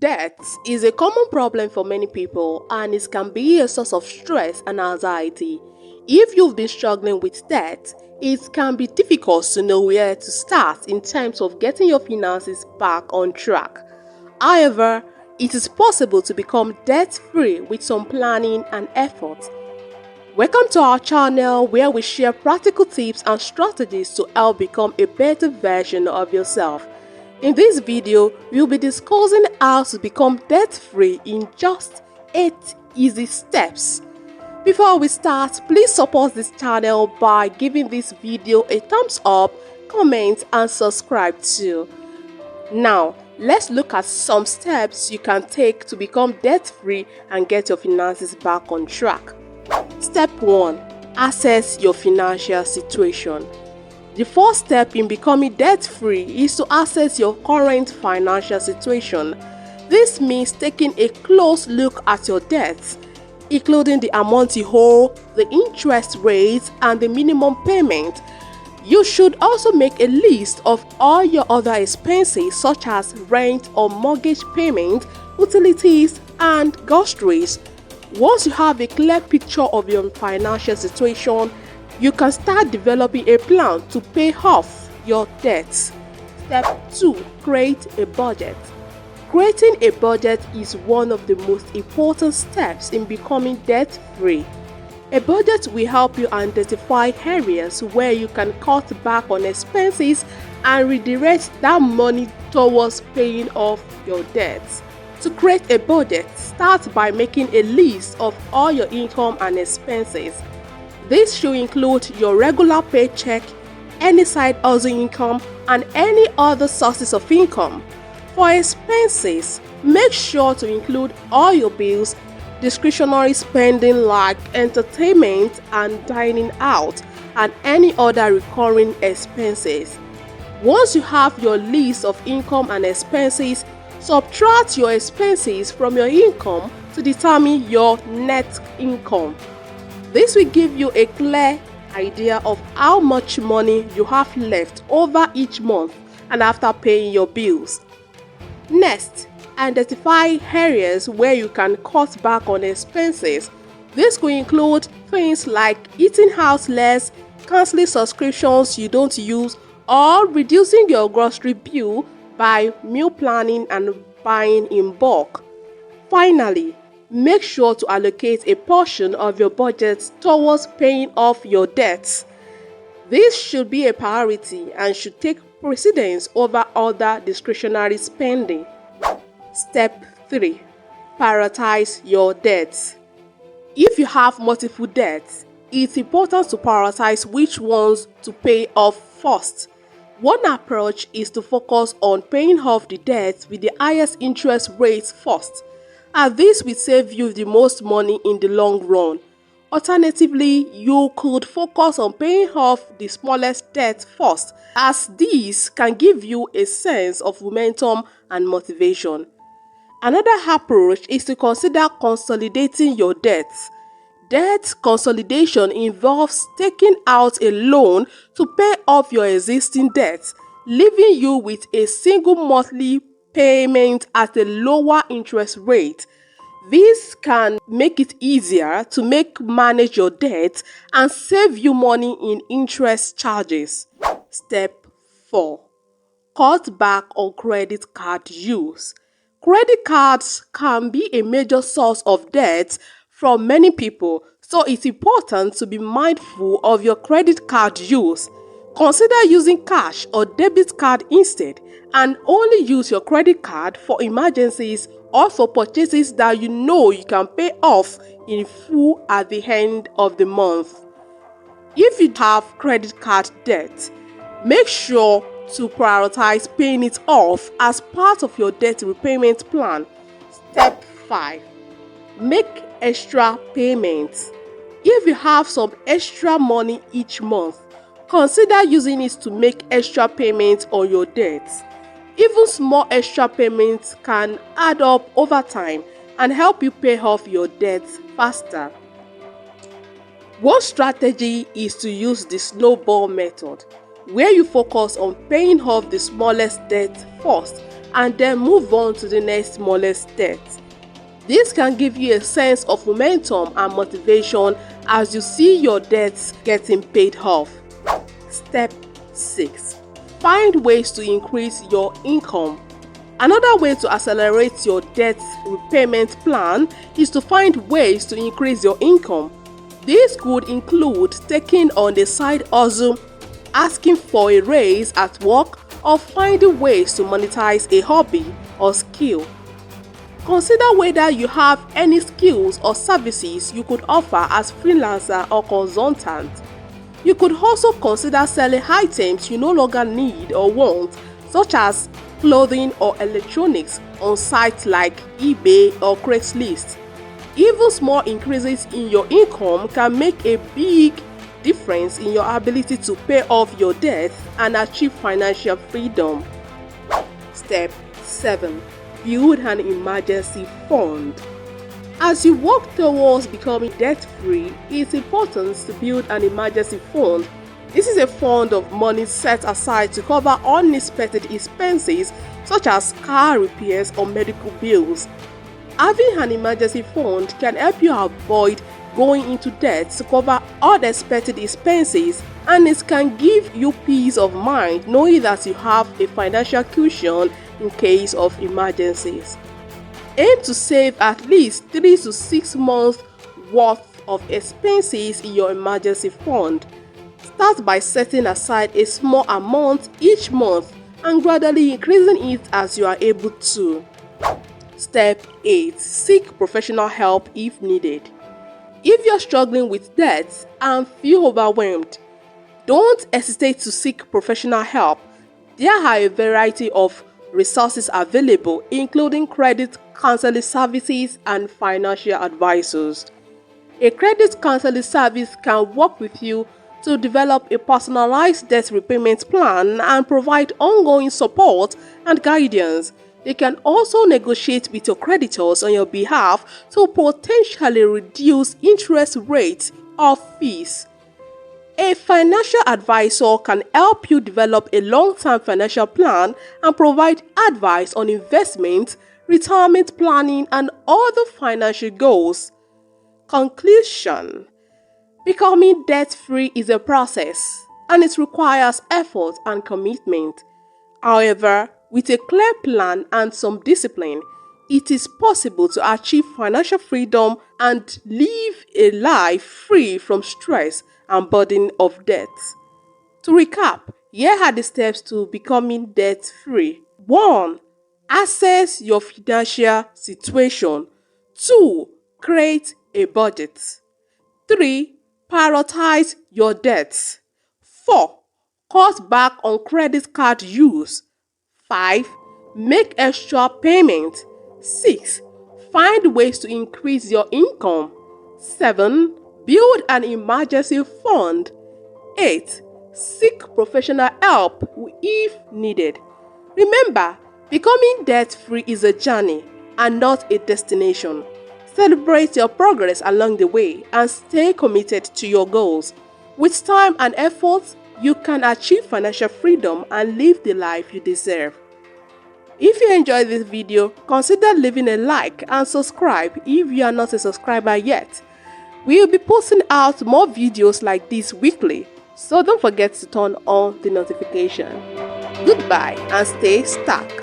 Debt is a common problem for many people and it can be a source of stress and anxiety. If you've been struggling with debt, it can be difficult to know where to start in terms of getting your finances back on track. However, it is possible to become debt-free with some planning and effort. Welcome to our channel where we share practical tips and strategies to help become a better version of yourself. In this video, we'll be discussing how to become debt-free in just 8 easy steps. Before we start, please support this channel by giving this video a thumbs up, comment and subscribe too. Now, let's look at some steps you can take to become debt-free and get your finances back on track. Step 1. Assess your financial situation. The first step in becoming debt-free is to assess your current financial situation. This means taking a close look at your debts, including the amount you owe, the interest rates, and the minimum payment. You should also make a list of all your other expenses such as rent or mortgage payment, utilities, and groceries. Once you have a clear picture of your financial situation, you can start developing a plan to pay off your debts. Step 2. Create a budget. Creating a budget is one of the most important steps in becoming debt-free. A budget will help you identify areas where you can cut back on expenses and redirect that money towards paying off your debts. To create a budget, start by making a list of all your income and expenses. This should include your regular paycheck, any side hustle income, and any other sources of income. For expenses, make sure to include all your bills, discretionary spending like entertainment and dining out, and any other recurring expenses. Once you have your list of income and expenses, subtract your expenses from your income to determine your net income. This will give you a clear idea of how much money you have left over each month and after paying your bills. Next, identify areas where you can cut back on expenses. This could include things like eating out less, canceling subscriptions you don't use, or reducing your grocery bill by meal planning and buying in bulk. Finally, make sure to allocate a portion of your budget towards paying off your debts. This should be a priority and should take precedence over other discretionary spending. Step 3. Prioritize your debts. If you have multiple debts, it's important to prioritize which ones to pay off first. One approach is to focus on paying off the debts with the highest interest rates first, as this will save you the most money in the long run. Alternatively, you could focus on paying off the smallest debt first, as these can give you a sense of momentum and motivation. Another approach is to consider consolidating your debts. Debt consolidation involves taking out a loan to pay off your existing debts, leaving you with a single monthly payment at a lower interest rate. This can make it easier to manage your debt and save you money in interest charges. Step 4. Cut back on credit card use. Credit cards can be a major source of debt for many people, so it's important to be mindful of your credit card use. Consider using cash or debit card instead, and only use your credit card for emergencies or for purchases that you know you can pay off in full at the end of the month. If you have credit card debt, make sure to prioritize paying it off as part of your debt repayment plan. Step 5. Make extra payments. If you have some extra money each month, consider using it to make extra payments on your debts. Even small extra payments can add up over time and help you pay off your debts faster. One strategy is to use the snowball method, where you focus on paying off the smallest debt first and then move on to the next smallest debt. This can give you a sense of momentum and motivation as you see your debts getting paid off. Step 6. Find ways to increase your income. Another way to accelerate your debt repayment plan is to find ways to increase your income. This could include taking on a side hustle, asking for a raise at work, or finding ways to monetize a hobby or skill. Consider whether you have any skills or services you could offer as freelancer or consultant. You could also consider selling items you no longer need or want, such as clothing or electronics, on sites like eBay or Craigslist. Even small increases in your income can make a big difference in your ability to pay off your debts and achieve financial freedom. Step 7. Build an emergency fund. As you work towards becoming debt-free, it's important to build an emergency fund. This is a fund of money set aside to cover unexpected expenses such as car repairs or medical bills. Having an emergency fund can help you avoid going into debt to cover unexpected expenses, and it can give you peace of mind knowing that you have a financial cushion in case of emergencies. Aim to save at least 3 to 6 months worth of expenses in your emergency fund. Start by setting aside a small amount each month and gradually increasing it as you are able to. Step 8. Seek professional help if needed. If you're struggling with debt and feel overwhelmed, don't hesitate to seek professional help. There are a variety of resources available, including credit counseling services and financial advisors. A credit counseling service can work with you to develop a personalized debt repayment plan and provide ongoing support and guidance. They can also negotiate with your creditors on your behalf to potentially reduce interest rates or fees. A financial advisor can help you develop a long-term financial plan and provide advice on investment, retirement planning, and other financial goals. Conclusion: becoming debt-free is a process, and it requires effort and commitment. However, with a clear plan and some discipline, it is possible to achieve financial freedom and live a life free from stress and burden of debt. To recap, here are the steps to becoming debt-free. 1. Assess your financial situation. 2. Create a budget. 3. Prioritize your debts. 4. Cut back on credit card use. 5. Make extra payment. 6. Find ways to increase your income. 7. Build an emergency fund. 8. Seek professional help if needed. Remember, becoming debt-free is a journey and not a destination. Celebrate your progress along the way and stay committed to your goals. With time and effort, you can achieve financial freedom and live the life you deserve. If you enjoyed this video, consider leaving a like and subscribe if you are not a subscriber yet. We will be posting out more videos like this weekly, so don't forget to turn on the notification. Goodbye and stay stuck.